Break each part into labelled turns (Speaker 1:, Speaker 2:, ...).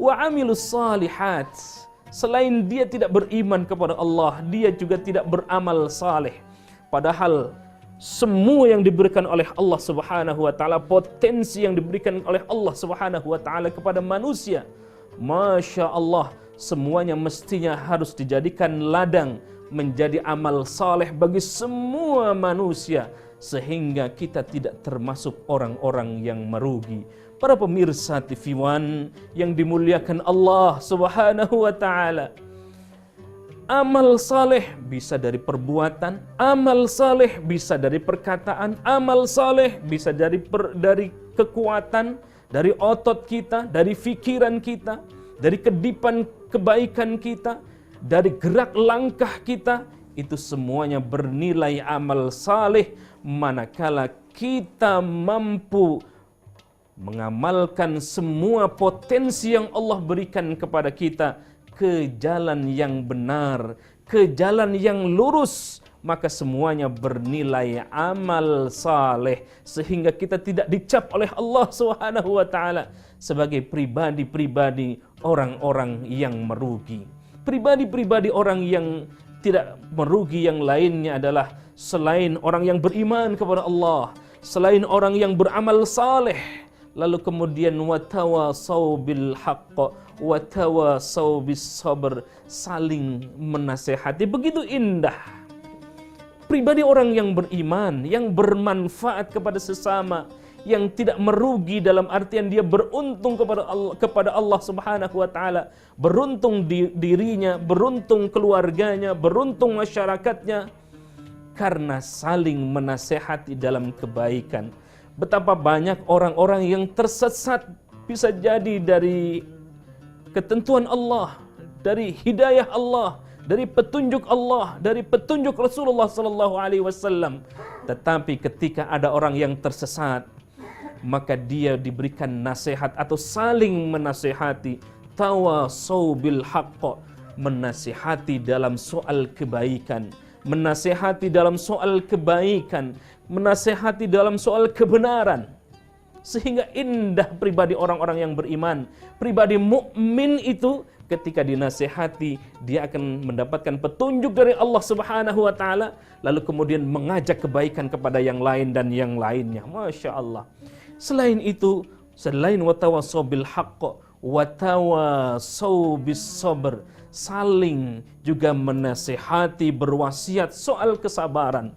Speaker 1: wa amilus salihat. Selain dia tidak beriman kepada Allah, dia juga tidak beramal saleh. Padahal semua yang diberikan oleh Allah Subhanahu wa taala, potensi yang diberikan oleh Allah Subhanahu wa taala kepada manusia, Masya Allah, semuanya mestinya harus dijadikan ladang menjadi amal saleh bagi semua manusia, sehingga kita tidak termasuk orang-orang yang merugi. Para pemirsa TV One yang dimuliakan Allah Subhanahu wa taala, amal saleh bisa dari perbuatan, amal saleh bisa dari perkataan, amal saleh bisa dari kekuatan, dari otot kita, dari pikiran kita, dari kedipan kebaikan kita, dari gerak langkah kita. Itu semuanya bernilai amal saleh manakala kita mampu mengamalkan semua potensi yang Allah berikan kepada kita ke jalan yang benar, ke jalan yang lurus, maka semuanya bernilai amal saleh, sehingga kita tidak dicap oleh Allah Subhanahu wa taala sebagai pribadi-pribadi orang-orang yang merugi. Pribadi-pribadi orang yang tidak merugi yang lainnya adalah selain orang yang beriman kepada Allah, selain orang yang beramal saleh, lalu kemudian watawasau bil haqq watawasau bis sabr, saling menasehati. Begitu indah pribadi orang yang beriman, yang bermanfaat kepada sesama, yang tidak merugi dalam artian dia beruntung kepada Allah Subhanahu wa taala, beruntung dirinya, beruntung keluarganya, beruntung masyarakatnya karena saling menasehati dalam kebaikan. Betapa banyak orang-orang yang tersesat bisa jadi dari ketentuan Allah, dari hidayah Allah, dari petunjuk Allah, dari petunjuk Rasulullah sallallahu alaihi wasallam. Tetapi ketika ada orang yang tersesat, maka dia diberikan nasihat atau saling menasihati. Tawasau bil haqq, menasihati dalam soal kebaikan, menasihati dalam soal kebaikan, menasihati dalam soal kebenaran. Sehingga indah pribadi orang-orang yang beriman, pribadi mukmin itu ketika dinasihati, dia akan mendapatkan petunjuk dari Allah Subhanahu wa taala, lalu kemudian mengajak kebaikan kepada yang lain dan yang lainnya. Masya Allah. Selain itu, selain watawasau bil haqq watawasau bis sabr, saling juga menasihati, berwasiat soal kesabaran.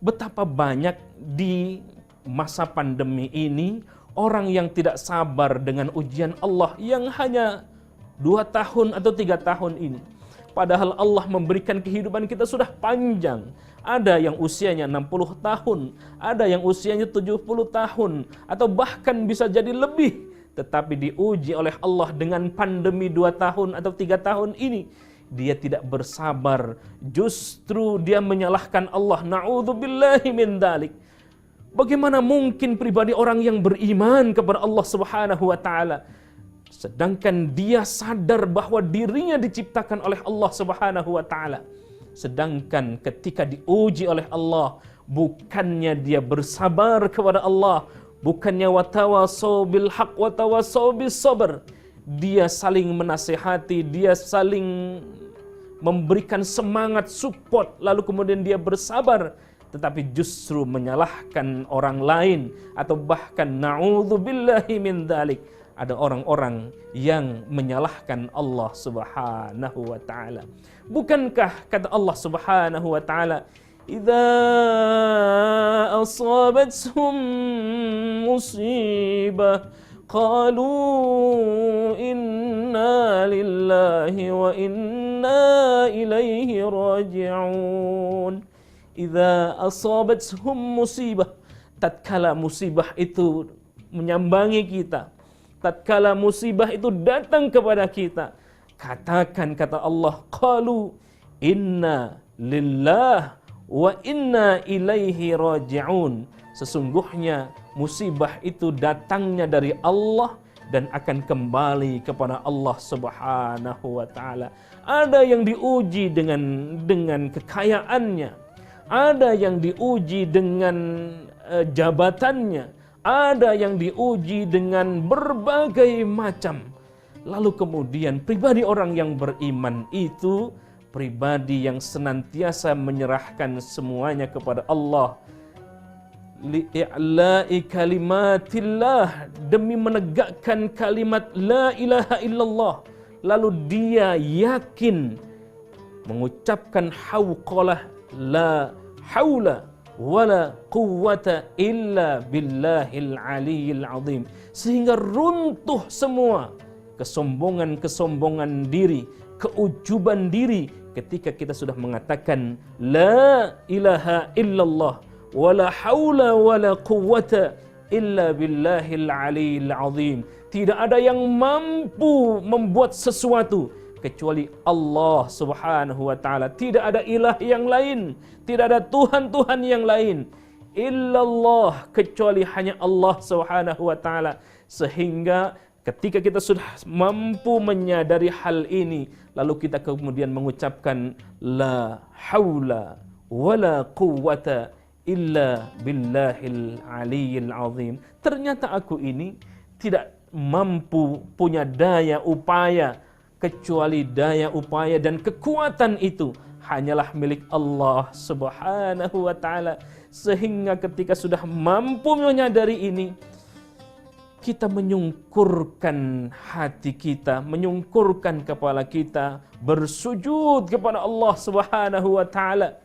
Speaker 1: Betapa banyak di masa pandemi ini orang yang tidak sabar dengan ujian Allah yang hanya 2 tahun atau 3 tahun ini. Padahal Allah memberikan kehidupan kita sudah panjang. Ada yang usianya 60 tahun, ada yang usianya 70 tahun, atau bahkan bisa jadi lebih. Tetapi diuji oleh Allah dengan pandemi 2 tahun atau 3 tahun ini, dia tidak bersabar, justru dia menyalahkan Allah. Na'udzubillahi min dzalik. Bagaimana mungkin pribadi orang yang beriman kepada Allah Subhanahu wa taala, sedangkan dia sadar bahwa dirinya diciptakan oleh Allah Subhanahu wa taala, sedangkan ketika diuji oleh Allah, bukannya dia bersabar kepada Allah, bukannya watawasau bil haq watawasau bis sabr, dia saling menasihati, dia saling memberikan semangat, support, lalu kemudian dia bersabar, tetapi justru menyalahkan orang lain, atau bahkan na'udzubillahi min dzalik, ada orang-orang yang menyalahkan Allah Subhanahu wa taala. Bukankah kata Allah Subhanahu wa taala, idza asabathum musibah qalu inna lillahi wa inna ilaihi raji'un. Idza asabathum musibah, tatkala musibah itu menyambangi kita, tatkala musibah itu datang kepada kita, katakan kata Allah, qalu inna lillah wa inna ilaihi raji'un. Sesungguhnya musibah itu datangnya dari Allah dan akan kembali kepada Allah Subhanahu wa taala. Ada yang diuji dengan kekayaannya, ada yang diuji dengan jabatannya, ada yang diuji dengan berbagai macam. Lalu kemudian pribadi orang yang beriman itu pribadi yang senantiasa menyerahkan semuanya kepada Allah. Li'i'la'i kalimatillah, demi menegakkan kalimat la ilaha illallah. Lalu dia yakin mengucapkan hauqalah la haula wala quwwata illa billahil aliyyil azim, sehingga runtuh semua kesombongan diri, keujuban diri ketika kita sudah mengatakan la ilaha illallah wala haula wala quwwata illa billahil aliyyil azim. Tidak ada yang mampu membuat sesuatu kecuali Allah Subhanahu wa taala. Tidak ada ilah yang lain, tidak ada tuhan-tuhan yang lain illallah, kecuali hanya Allah Subhanahu wa taala. Sehingga ketika kita sudah mampu menyadari hal ini, lalu kita kemudian mengucapkan la haula wala quwwata illa billahil aliyyil azim. Ternyata aku ini tidak mampu punya daya upaya, kecuali daya upaya dan kekuatan itu hanyalah milik Allah Subhanahu wa taala. Sehingga ketika sudah mampu menyadari ini, kita menyungkurkan hati kita, menyungkurkan kepala kita, bersujud kepada Allah Subhanahu wa taala,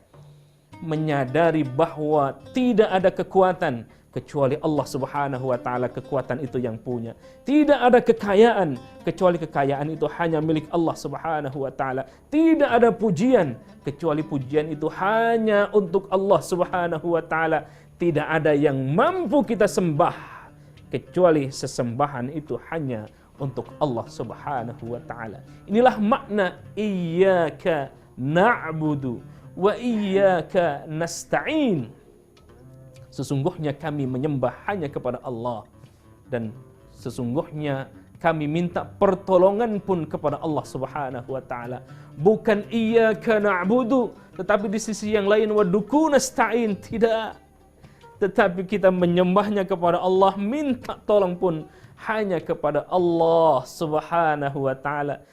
Speaker 1: menyadari bahwa tidak ada kekuatan kecuali Allah Subhanahu wa taala, kekuatan itu yang punya. Tidak ada kekayaan kecuali kekayaan itu hanya milik Allah Subhanahu wa taala. Tidak ada pujian kecuali pujian itu hanya untuk Allah Subhanahu wa taala. Tidak ada yang mampu kita sembah kecuali sesembahan itu hanya untuk Allah Subhanahu wa taala. Inilah makna iyyaka na'budu wa iyyaka nasta'in. Sesungguhnya kami menyembah hanya kepada Allah, dan sesungguhnya kami minta pertolongan pun kepada Allah Subhanahu wa taala. Bukan iyyaka na'budu, tetapi di sisi yang lain waduku nasta'in, tidak. Tetapi kita menyembahnya kepada Allah, minta tolong pun hanya kepada Allah Subhanahu wa taala.